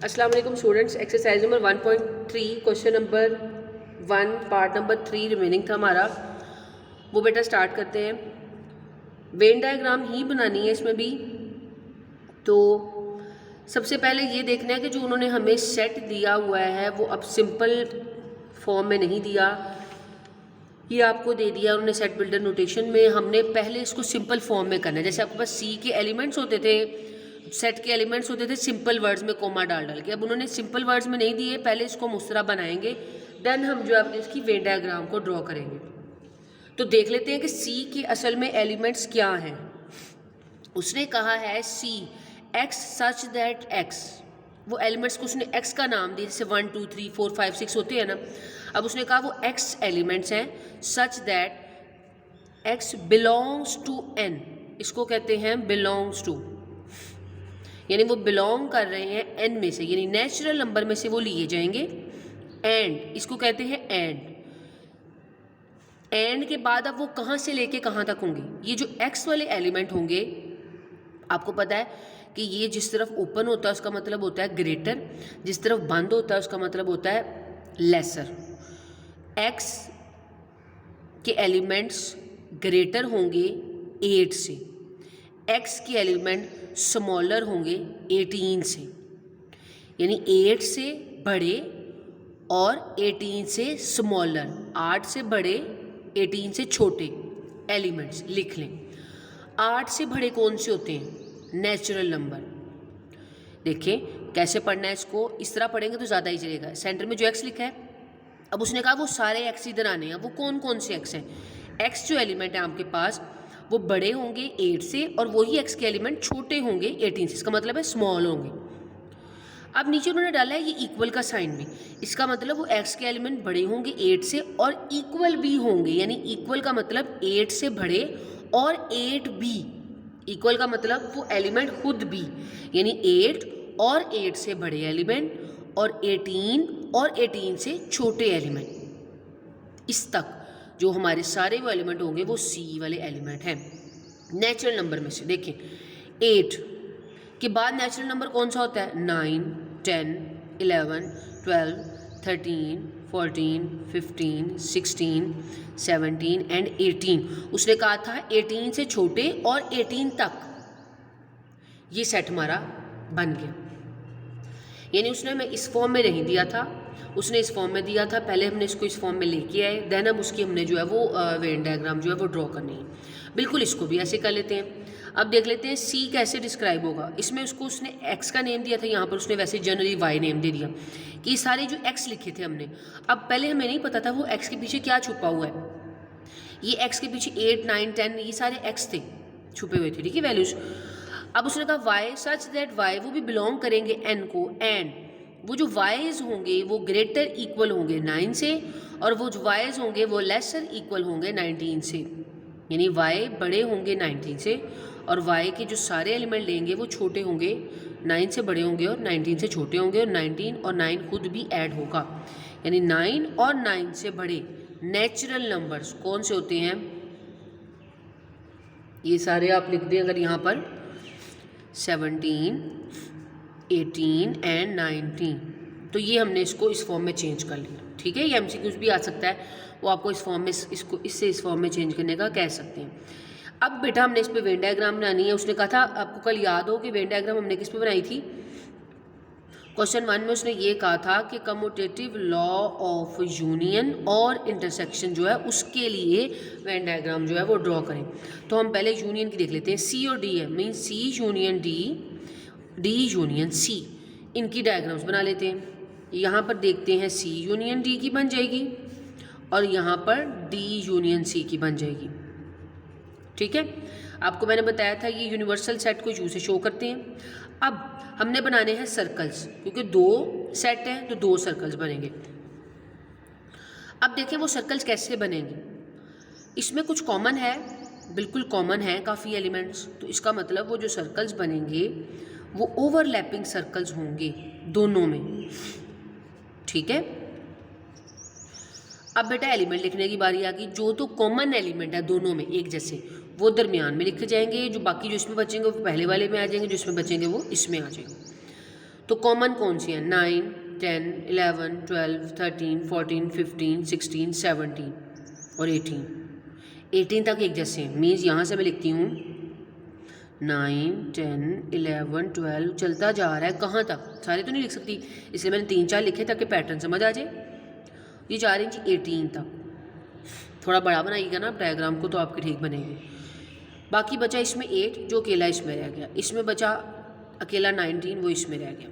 अस्सलाम वालेकुम students. Exercise number 1.3 question number 1 part number 3 remaining था हमारा, वो बेटा स्टार्ट करते हैं। वेन डायग्राम ही बनानी है इसमें भी। तो सबसे पहले ये देखना है कि जो उन्होंने हमें सेट दिया हुआ है वो अब सिंपल फॉर्म में नहीं दिया, ये आपको दे दिया उन्होंने सेट बिल्डर नोटेशन में। हमने पहले इसको सिंपल फॉर्म में करना है। जैसे आपके पास सी के एलिमेंट्स होते थे, सेट के एलिमेंट्स होते थे सिंपल वर्ड्स में कोमा डाल डाल के। अब उन्होंने सिंपल वर्ड्स में नहीं दिए, पहले इसको हम उस तरह बनाएंगे, देन हम जो है अपने इसकी वेन डायग्राम को ड्रॉ करेंगे। तो देख लेते हैं कि सी के असल में एलिमेंट्स क्या हैं। उसने कहा है सी एक्स सच दैट एक्स, वो एलिमेंट्स को उसने एक्स का नाम दिया, जैसे 1 2 3 4 5 6 होते हैं ना। अब उसने कहा वो एक्स एलिमेंट्स हैं such that X belongs to N, इसको कहते हैं बिलोंग्स टू, यानी वो बिलोंग कर रहे हैं एन में से, यानी नेचुरल नंबर में से वो लिए जाएंगे। एंड इसको कहते हैं एंड। एंड के बाद अब वो कहाँ से लेके कहाँ तक होंगे, ये जो एक्स वाले एलिमेंट होंगे, आपको पता है कि ये जिस तरफ ओपन होता है उसका मतलब होता है ग्रेटर, जिस तरफ बंद होता है उसका मतलब होता है लेसर। एक्स के एलिमेंट्स ग्रेटर होंगे 8 से, एक्स के एलिमेंट स्मॉलर होंगे 18 से, यानी 8 से बड़े और 18 से स्मॉलर, 8 से बड़े 18 से छोटे एलिमेंट्स लिख लें। 8 से बड़े कौन से होते हैं, नेचुरल नंबर। देखिए कैसे पढ़ना है इसको, इस तरह पढ़ेंगे तो ज़्यादा ही चलेगा। सेंटर में जो एक्स लिखा है, अब उसने कहा वो सारे एक्स इधर आने हैं। वो कौन कौन से एक्स हैं, एक्स जो एलिमेंट है आपके पास वो बड़े होंगे 8 से, और वही एक्स के एलिमेंट छोटे होंगे 18 से, इसका मतलब है स्मॉल होंगे। अब नीचे उन्होंने डाला है ये इक्वल का साइन भी, इसका मतलब वो एक्स के एलिमेंट बड़े होंगे 8 से और इक्वल भी होंगे, यानी इक्वल का मतलब 8 से बड़े और 8 भी। इक्वल का मतलब वो एलिमेंट खुद भी, यानी 8 और 8 से बड़े एलिमेंट और 18 और 18 से छोटे एलिमेंट, इस तक जो हमारे सारे वो एलिमेंट होंगे वो सी वाले एलिमेंट हैं नेचुरल नंबर में से। देखिए 8 के बाद नेचुरल नंबर कौन सा होता है, 9 10 11 12 13 14 15 16 17 एंड 18। उसने कहा था 18 से छोटे और 18 तक, ये सेट हमारा बन गया। यानी उसने हमें इस फॉर्म में नहीं दिया था, उसने इस फॉर्म में दिया था। पहले हमने इसको इस फॉर्म में लेके आए, देन अब उसकी हमने जो है वो वेन डायग्राम जो है वो ड्रॉ करनी है। बिल्कुल इसको भी ऐसे कर लेते हैं। अब देख लेते हैं सी कैसे डिस्क्राइब होगा। इसमें उसको उसने एक्स का नेम दिया था, यहाँ पर उसने वैसे जनरली वाई नेम दे दिया कि सारे जो एक्स लिखे थे हमने। अब पहले हमें नहीं पता था वो एक्स के पीछे क्या छुपा हुआ है। ये एक्स के पीछे 8 9 10 ये सारे एक्स थे, छुपे हुए थे, ठीक है, वैल्यूज। अब उसने कहा वाई सच दैट वाई, वो भी बिलोंग करेंगे एन को, एंड वो जो वाइज होंगे वो ग्रेटर इक्वल होंगे 9 से, और वो जो वाइज होंगे वो लेसर इक्वल होंगे 19 से, यानी वाई बड़े होंगे 19 से और वाई के जो सारे एलिमेंट लेंगे वो छोटे होंगे, 9 से बड़े होंगे और 19 से छोटे होंगे, और 19 और 9 खुद भी ऐड होगा, यानी 9 और 9 से बड़े नेचुरल नंबर्स कौन से होते हैं, ये सारे आप लिख दें अगर यहाँ पर 17 18 एंड 19। तो ये हमने इसको इस फॉर्म में चेंज कर लिया, ठीक है। ये एमसीक्यूज भी आ सकता है, वो आपको इस फॉर्म में इसको इससे इस फॉर्म में चेंज करने का कह सकते हैं। अब बेटा हमने इस पे वेन डायग्राम बनानी है। उसने कहा था, आपको कल याद हो कि वेन डायग्राम हमने किस पे बनाई थी, क्वेश्चन 1 में उसने ये कहा था कि कम्यूटेटिव लॉ ऑफ यूनियन और इंटरसेक्शन जो है उसके लिए वेन डायग्राम जो है वो ड्रॉ करें। तो हम पहले यूनियन की देख लेते हैं। सी और डी है, mean C union D, D union C, इनकी डायग्राम्स बना लेते हैं। यहाँ पर देखते हैं सी यूनियन डी की बन जाएगी और यहाँ पर डी यूनियन सी की बन जाएगी, ठीक है। आपको मैंने बताया था ये यूनिवर्सल सेट को यू से शो करते हैं। अब हमने बनाने हैं सर्कल्स, क्योंकि 2 सेट हैं तो 2 सर्कल्स बनेंगे। अब देखें वो सर्कल्स कैसे बनेंगे। इसमें कुछ कॉमन है, बिल्कुल कॉमन है काफ़ी एलिमेंट्स, तो इसका मतलब वो जो सर्कल्स बनेंगे वो ओवरलैपिंग सर्कल्स होंगे दोनों में, ठीक है। अब बेटा एलिमेंट लिखने की बारी आ गई। जो तो कॉमन एलिमेंट है दोनों में एक जैसे, वो दरमियान में लिखे जाएंगे, जो बाकी जो इसमें बचेंगे वो पहले वाले में आ जाएंगे, जो इसमें बचेंगे वो इसमें आ जाएंगे। तो कॉमन कौन सी है? 9, 10, 11, 12, 13, 14, 15, 16, 17 और 18 तक एक जैसे हैं। मीन्स यहाँ से मैं लिखती हूँ 9, 10, 11, 12 चलता जा रहा है कहाँ तक, सारे तो नहीं लिख सकती, इसलिए मैंने 3-4 लिखे ताकि पैटर्न समझ आ जाए। ये जा रही जी 18 तक। थोड़ा बड़ा बनाइएगा ना आप डायग्राम को तो आपके ठीक बनेगी। बाकी बचा इसमें 8 जो अकेला इसमें रह गया, इसमें बचा अकेला 19 वो इसमें रह गया।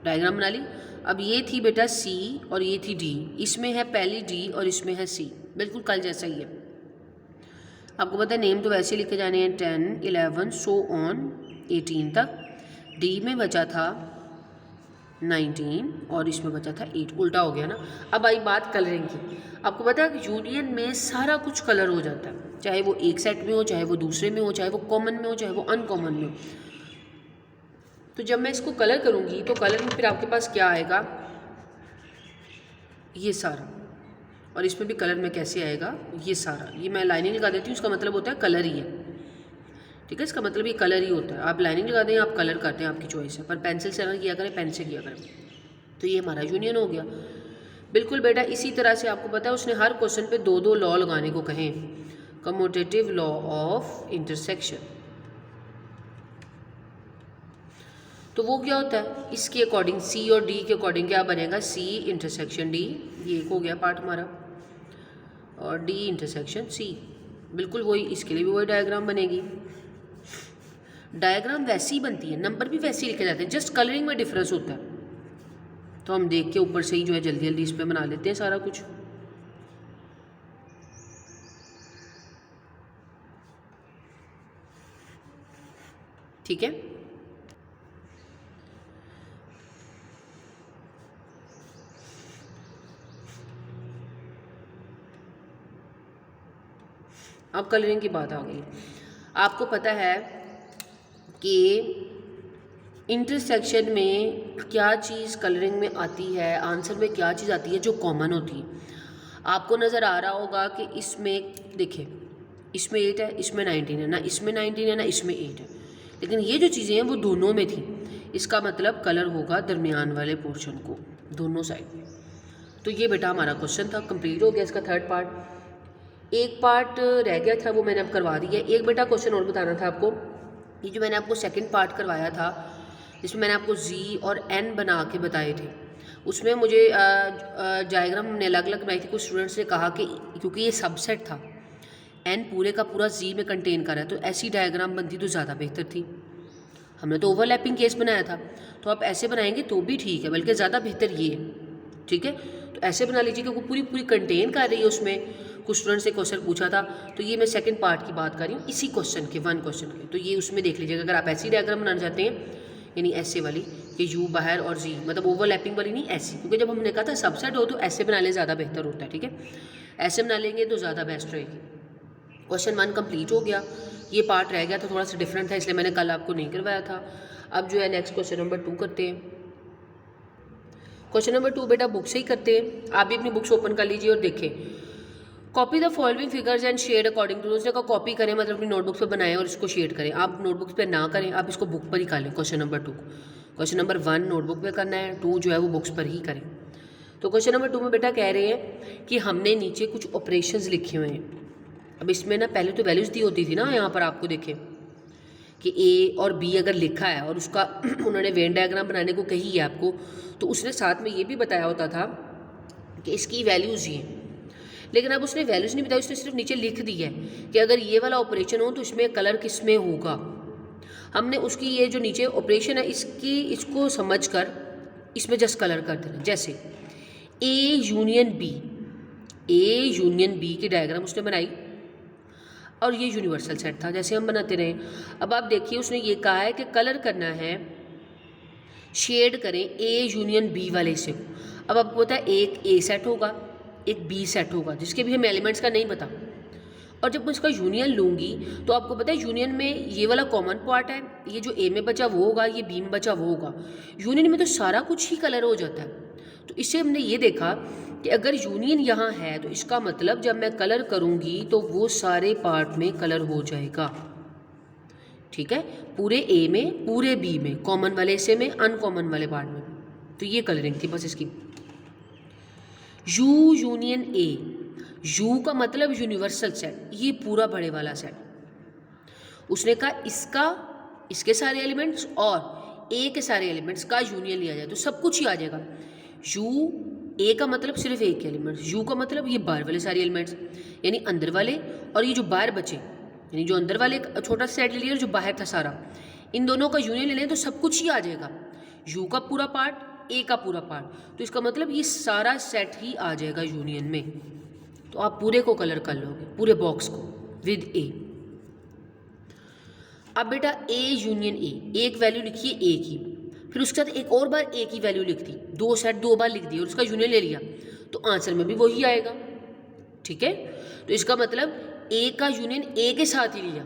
डायग्राम बना ली। अब ये थी बेटा C और ये थी D, इसमें है पहली D और इसमें है C, बिल्कुल कल जैसा ही है। आपको पता है नेम तो वैसे लिखे जाने हैं 10, 11 सो ऑन 18 तक। D में बचा था 19 और इसमें बचा था 8, उल्टा हो गया ना। अब आई बात कलरिंग की। आपको पता है यूनियन में सारा कुछ कलर हो जाता है, चाहे वो एक सेट में हो, चाहे वो दूसरे में हो, चाहे वो कॉमन में हो, चाहे वो अनकॉमन में हो। तो जब मैं इसको कलर करूँगी तो कलर में फिर आपके पास क्या आएगा, ये सारा, और इसमें भी कलर में कैसे आएगा ये सारा। ये मैं लाइनिंग लगा देती हूँ, इसका मतलब होता है कलर ही है, ठीक है। इसका मतलब ये कलर ही होता है। आप लाइनिंग लगा दें, आप कलर करते हैं, आपकी चॉइस है, पर पेंसिल से ना किया करें, पेन से किया करें। तो ये हमारा यूनियन हो गया। बिल्कुल बेटा इसी तरह से आपको पता है उसने हर क्वेश्चन पे 2-2 लॉ लगाने को कहें। कम्यूटेटिव लॉ ऑफ इंटरसेक्शन, तो वो क्या होता है, इसके अकॉर्डिंग C और D के अकॉर्डिंग क्या बनेगा, C इंटरसेक्शन D, ये एक हो गया पार्ट हमारा, और D इंटरसेक्शन C, बिल्कुल वही, इसके लिए भी वही डायग्राम बनेगी। डायग्राम वैसी ही बनती है, नंबर भी वैसे ही लिखे जाते हैं, जस्ट कलरिंग में डिफरेंस होता है। तो हम देख के ऊपर से ही जो है जल्दी जल्दी इस पर बना लेते हैं सारा कुछ। ठीक है, अब कलरिंग की बात आ गई। आपको पता है कि इंटरसेक्शन में क्या चीज़ कलरिंग में आती है, आंसर में क्या चीज़ आती है जो कॉमन होती है। आपको नज़र आ रहा होगा कि इसमें देखिए, इसमें 8 है, इसमें 19 है, ना इसमें 19 है ना इसमें 8 है, लेकिन ये जो चीज़ें हैं वो दोनों में थी। इसका मतलब कलर होगा दरमियान वाले पोर्शन को, दोनों साइड में। तो ये बेटा हमारा क्वेश्चन था, कंप्लीट हो गया इसका थर्ड पार्ट। एक पार्ट रह गया था वो मैंने अब करवा दिया। एक बेटा क्वेश्चन और बताना था आपको, ये जो मैंने आपको सेकंड पार्ट करवाया था जिसमें मैंने आपको Z और N बना के बताए थे, उसमें मुझे डायग्राम हमने अलग अलग बनाई थी। कुछ स्टूडेंट्स ने कहा कि क्योंकि ये सबसेट था, N पूरे का पूरा Z में कंटेन कर रहा है, तो ऐसी डायग्राम बनती तो ज़्यादा बेहतर थी। हमने तो ओवरलैपिंग केस बनाया था, तो आप ऐसे बनाएंगे तो भी ठीक है, बल्कि ज़्यादा बेहतर ये है, ठीक है। तो ऐसे बना लीजिए क्योंकि पूरी पूरी कंटेन कर रही है उसमें। कुछ स्टूडेंट्स ने क्वेश्चन पूछा था, तो ये मैं सेकंड पार्ट की बात कर रही हूँ, इसी क्वेश्चन के 1 क्वेश्चन के। तो ये उसमें देख लीजिएगा, अगर आप ऐसी डायग्राम बनाना चाहते हैं, यानी ऐसे वाली, ये U बाहर और Z, मतलब ओवरलैपिंग वाली नहीं, ऐसी, क्योंकि जब हमने कहा था सबसेट हो तो ऐसे बना ले ज़्यादा बेहतर होता है, ठीक है। ऐसे बना लेंगे तो ज़्यादा बेस्ट रहेगी। क्वेश्चन 1 कंप्लीट हो गया, ये पार्ट रह गया था, थोड़ा सा डिफरेंट था, इसलिए मैंने कल आपको नहीं करवाया था। अब जो है नेक्स्ट क्वेश्चन नंबर 2 करते हैं। क्वेश्चन नंबर 2 बेटा बुक से ही करते हैं। आप भी अपनी बुक्स ओपन कर लीजिए और देखें। Copy the following figures and shade according to, उसने कहा कॉपी करें मतलब अपनी नोटबुक पे बनाएं और इसको शेड करें। आप नोटबुक पे ना करें, आप इसको बुक पर ही कर लें। Question number 2, question number 1 notebook पे करना है, 2 जो है वो बुक्स पर ही करें। तो क्वेश्चन नंबर 2 में बेटा कह रहे हैं कि हमने नीचे कुछ ऑपरेशंस लिखे हुए हैं। अब इसमें ना पहले तो वैल्यूज़ दी होती थी ना, यहाँ पर आपको देखें कि A और B अगर लिखा है और उसका उन्होंने वेन डायग्राम बनाने को कही है आपको, तो उसने साथ में ये भी बताया होता था कि इसकी वैल्यूज़ ये, लेकिन अब उसने वैल्यूज़ नहीं बताई, उसने सिर्फ नीचे लिख दी है कि अगर ये वाला ऑपरेशन हो तो इसमें कलर किस में होगा। हमने उसकी ये जो नीचे ऑपरेशन है इसको समझकर इसमें जस्ट कलर कर देना। जैसे A यूनियन B की डायग्राम उसने बनाई और ये यूनिवर्सल सेट था, जैसे हम बनाते रहे। अब आप देखिए उसने ये कहा है कि कलर करना है, शेड करें A यूनियन B वाले से। अब आपको पता है एक A सेट होगा, एक B सेट होगा, जिसके भी हमें एलिमेंट्स का नहीं पता। और जब मैं इसका यूनियन लूँगी तो आपको पता है यूनियन में ये वाला कॉमन पार्ट है, ये जो A में बचा वो होगा, ये B में बचा वो होगा। यूनियन में तो सारा कुछ ही कलर हो जाता है। तो इससे हमने ये देखा कि अगर यूनियन यहाँ है तो इसका मतलब जब मैं कलर करूँगी तो वो सारे पार्ट में कलर हो जाएगा। ठीक है, पूरे ए में, पूरे बी में, कॉमन वाले हिस्से में, अनकॉमन वाले पार्ट में। तो ये कलरिंग थी बस इसकी। यू यूनियन ए, यू का मतलब यूनिवर्सल सेट, ये पूरा बड़े वाला सेट। उसने कहा इसका, इसके सारे एलिमेंट्स और ए के सारे एलिमेंट्स का यूनियन लिया जाए तो सब कुछ ही आ जाएगा। यू, ए का मतलब सिर्फ एक एलिमेंट्स, यू का मतलब ये बाहर वाले सारे एलिमेंट्स यानी अंदर वाले, और ये जो बाहर बचे यानी जो अंदर वाले एक छोटा सा सेट ले लिया और जो बाहर था सारा, इन दोनों का यूनियन ले लें तो सब कुछ ही आ जाएगा। यू का पूरा पार्ट, ए का पूरा पार्ट, तो इसका मतलब ये सारा सेट ही आ जाएगा यूनियन में। तो आप पूरे को कलर कर लोगे, पूरे बॉक्स को विद ए। अब बेटा ए यूनियन ए, एक वैल्यू लिखिए ए की, फिर उसके साथ एक और बार ए की वैल्यू लिख दी, दो सेट दो बार लिख दी और उसका यूनियन ले लिया, तो आंसर में भी वही आएगा। ठीक है, तो इसका मतलब ए का यूनियन ए के साथ ही लिया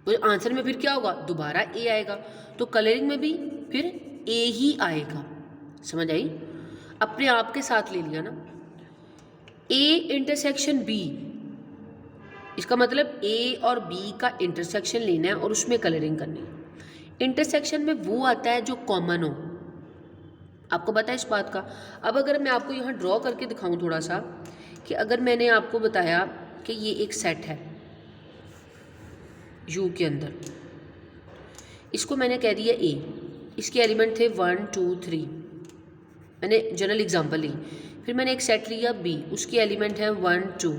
तो आंसर में फिर क्या होगा, दोबारा ए आएगा। तो कलरिंग में भी फिर ए ही आएगा। समझ आई? अपने आप के साथ ले लिया ना। ए इंटरसेक्शन बी, इसका मतलब ए और बी का इंटरसेक्शन लेना है और उसमें कलरिंग करनी है। इंटरसेक्शन में वो आता है जो कॉमन हो, आपको पता है इस बात का। अब अगर मैं आपको यहाँ ड्रॉ करके दिखाऊं थोड़ा सा, कि अगर मैंने आपको बताया कि ये एक सेट है यू के अंदर, इसको मैंने कह दिया ए, इसके एलिमेंट थे 1 2 3, मैंने जनरल एग्जांपल ली। फिर मैंने एक सेट लिया बी, उसके एलिमेंट हैं 1 2।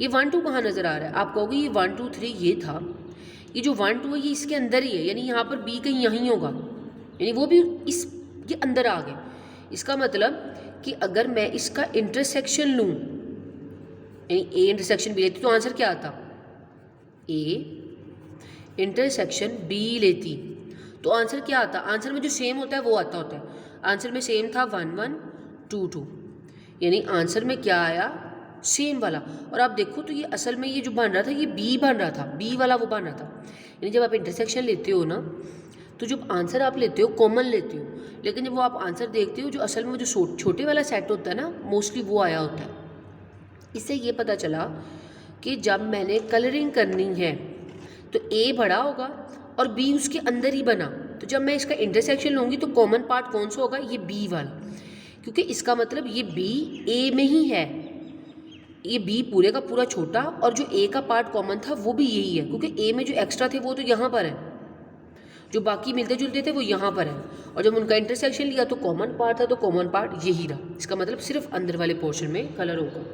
ये 1 2 कहाँ नज़र आ रहा है? आप कहोगे ये 1 2 3 ये था, ये जो 1 2 है ये इसके अंदर ही है, यानी यहाँ पर बी कहीं यहीं होगा, यानी वो भी इस ये अंदर आ गए। इसका मतलब कि अगर मैं इसका इंटरसेक्शन लूँ, यानी ए इंटरसेक्शन बी लेती तो आंसर क्या आता? ए इंटरसेक्शन बी लेती तो आंसर क्या आता? आंसर में जो सेम होता है वो आता होता है। आंसर में सेम था 1 1 2 2, यानी आंसर में क्या आया? सेम वाला। और आप देखो तो ये असल में ये जो बन रहा था ये बी बन रहा था, बी वाला वो बन रहा था। यानी जब आप इंटरसेक्शन लेते हो ना, तो जब आंसर आप लेते हो कॉमन लेते हो, लेकिन जब वो आप आंसर देखते हो जो असल में वो जो छोटे वाला सेट होता है ना, मोस्टली वो आया होता है। इससे ये पता चला कि जब मैंने कलरिंग करनी है तो ए बड़ा होगा और बी उसके अंदर ही बना, तो जब मैं इसका इंटरसेक्शन लूँगी तो कॉमन पार्ट कौन सा होगा? ये बी वाला, क्योंकि इसका मतलब ये बी ए में ही है। ये बी पूरे का पूरा छोटा और जो ए का पार्ट कॉमन था वो भी यही है, क्योंकि ए में जो एक्स्ट्रा थे वो तो यहाँ पर है, जो बाकी मिलते जुलते थे वो यहाँ पर है, और जब उनका इंटरसेक्शन लिया तो कॉमन पार्ट था, तो कॉमन पार्ट यही रहा। इसका मतलब सिर्फ अंदर वाले पोर्शन में कलर होगा।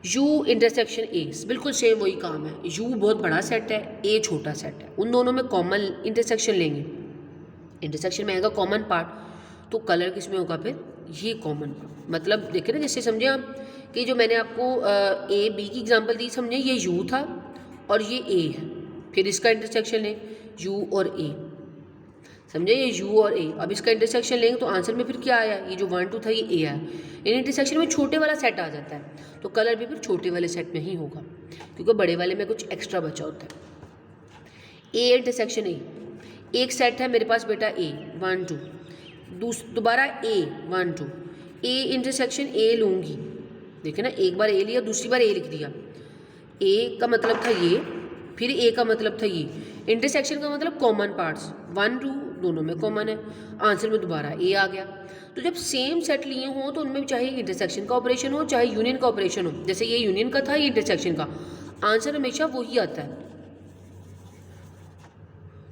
यू इंटरसेक्शन ए, बिल्कुल सेम वही काम है। यू बहुत बड़ा सेट है, ए छोटा सेट है, उन दोनों में कॉमन इंटरसेक्शन लेंगे, इंटरसेक्शन में आएगा कॉमन पार्ट, तो कलर किस में होगा फिर? ये कॉमन पार्ट। मतलब देखिए ना, जैसे समझे आप कि जो मैंने आपको ए बी की एग्जांपल दी, समझे ये यू था और ये ए है, फिर इसका इंटरसेक्शन लें यू और ए, समझे ये यू और ए। अब इसका इंटरसेक्शन लेंगे तो आंसर में फिर क्या आया? ये जो 1 2 था ये ए आया। इन इंटरसेक्शन में छोटे वाला सेट आ जाता है, तो कलर भी फिर छोटे वाले सेट में ही होगा, क्योंकि बड़े वाले में कुछ एक्स्ट्रा बचा होता है। ए इंटरसेक्शन ए, एक सेट है मेरे पास बेटा ए 1 2, दोबारा ए 1 2, ए इंटरसेक्शन ए लूँगी, देखिए ना, एक बार ए लिया दूसरी बार ए लिख दिया। ए का मतलब था ये, फिर ए का मतलब था ये। इंटरसेक्शन का मतलब कॉमन पार्ट्स 1 2 दोनों में कॉमन है, आंसर में दोबारा ए आ गया। तो जब सेम सेट लिए हों तो उनमें चाहे इंटरसेक्शन का ऑपरेशन हो चाहे यूनियन का ऑपरेशन हो, जैसे ये यूनियन का था ये इंटरसेक्शन का, आंसर हमेशा वही आता है।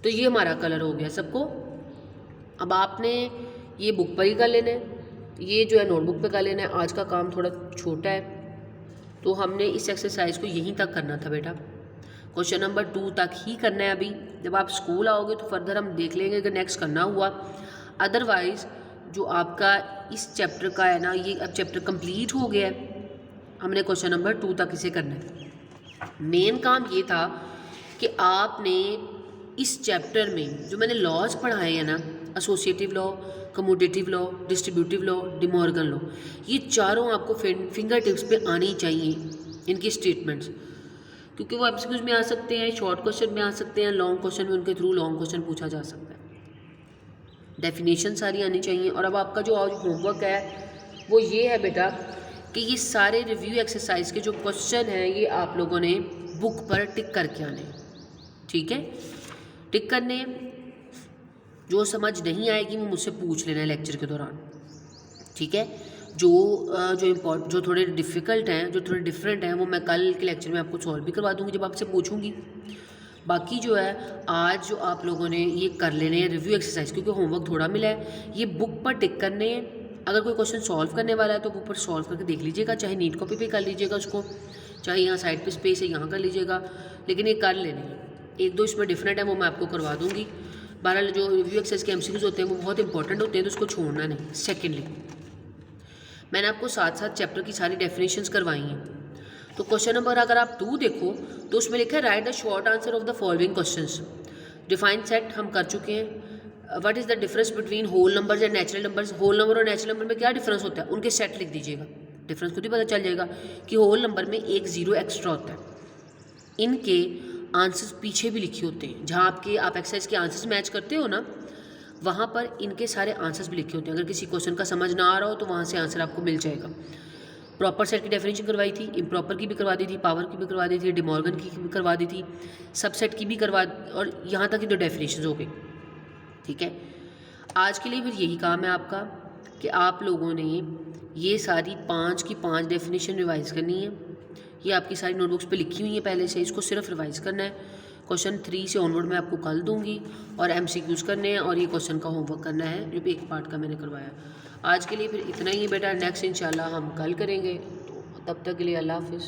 तो ये हमारा कलर हो गया सबको। अब आपने ये बुक पर ही कर लेना है, ये जो है नोटबुक पे कर लेना है। आज का काम थोड़ा छोटा है तो हमने इस एक्सरसाइज को यहीं तक करना था बेटा, क्वेश्चन नंबर 2 तक ही करना है। अभी जब आप स्कूल आओगे तो फर्दर हम देख लेंगे अगर नेक्स्ट करना हुआ, अदरवाइज़ जो आपका इस चैप्टर का है ना, ये अब चैप्टर कंप्लीट हो गया है, हमने क्वेश्चन नंबर 2 तक इसे करना है। मेन काम ये था कि आपने इस चैप्टर में जो मैंने लॉज पढ़ाए हैं ना, associative law, commutative law, distributive law, De Morgan law, ये चारों आपको फिंगर टिप्स पे आनी चाहिए, इनकी स्टेटमेंट्स, क्योंकि वो एमसीक्यूज में आ सकते हैं, शॉर्ट क्वेश्चन में आ सकते हैं, लॉन्ग क्वेश्चन में उनके थ्रू लॉन्ग क्वेश्चन पूछा जा सकता है। डेफिनेशन सारी आनी चाहिए। और अब आपका जो आज होमवर्क है वो ये है बेटा कि ये सारे रिव्यू एक्सरसाइज के जो क्वेश्चन हैं ये आप लोगों ने बुक पर टिक करके आने, ठीक है। टिक करने, जो समझ नहीं आएगी वो मुझसे पूछ लेना है लेक्चर के दौरान, ठीक है। जो थोड़े डिफ़िकल्ट हैं, जो थोड़े डिफरेंट हैं, वो मैं कल के लेक्चर में आपको सॉल्व भी करवा दूँगी जब आपसे पूछूंगी। बाकी जो है आज जो आप लोगों ने ये कर लेने हैं रिव्यू एक्सरसाइज, क्योंकि होमवर्क थोड़ा मिला है, ये बुक पर टिक करने हैं। अगर कोई क्वेश्चन सॉल्व करने वाला है तो बुक पर सॉल्व करके देख लीजिएगा, चाहे नीट कॉपी पे कर लीजिएगा उसको, चाहे यहाँ साइड पे स्पेस है यहाँ कर लीजिएगा, लेकिन ये कर लेने हैं। एक दो इसमें डिफरेंट है वो मैं आपको करवा दूँगी। बहरहाल जो रिव्यू एक्सरसाइज के एमसीक्यूज होते हैं वो बहुत इंपॉर्टेंट होते हैं, तो उसको छोड़ना नहीं। सेकेंडली, मैंने आपको साथ साथ चैप्टर की सारी डेफिनेशंस करवाई हैं। तो क्वेश्चन नंबर अगर आप 2 देखो तो उसमें लिखा है write the short answer of the following questions. Define set हम कर चुके हैं। What is the difference between whole numbers and natural numbers. Whole number और नेचुरल नंबर में क्या डिफरेंस होता है, उनके सेट लिख दीजिएगा, डिफरेंस खुद ही पता चल जाएगा कि होल नंबर में एक जीरो एक्स्ट्रा होता है। इनके आंसर्स पीछे भी लिखे होते हैं, जहाँ आप एक्सरसाइज के आंसर्स मैच करते हो ना, वहाँ पर इनके सारे आंसर्स भी लिखे होते हैं। अगर किसी क्वेश्चन का समझ ना आ रहा हो तो वहाँ से आंसर आपको मिल जाएगा। प्रॉपर सेट की डेफिनेशन करवाई थी, इम्प्रॉपर की भी करवा दी थी, पावर की भी करवा दी थी, डिमॉर्गन की भी करवा दी थी, सबसेट की भी करवा, और यहाँ तक की तो डेफिनेशन हो गई, ठीक है। आज के लिए फिर यही काम है आपका कि आप लोगों ने ये सारी 5 की 5 डेफिनेशन रिवाइज करनी है। ये आपकी सारी नोटबुक्स पे लिखी हुई है पहले से, इसको सिर्फ रिवाइज करना है। क्वेश्चन 3 से ऑनवर्ड मैं आपको कल दूंगी, और एमसीक्यूज़ करने हैं, और ये क्वेश्चन का होमवर्क करना है जो एक पार्ट का मैंने करवाया। आज के लिए फिर इतना ही बेटा, नेक्स्ट इंशाल्लाह हम कल करेंगे। तो तब तक के लिए अल्लाह हाफिज़।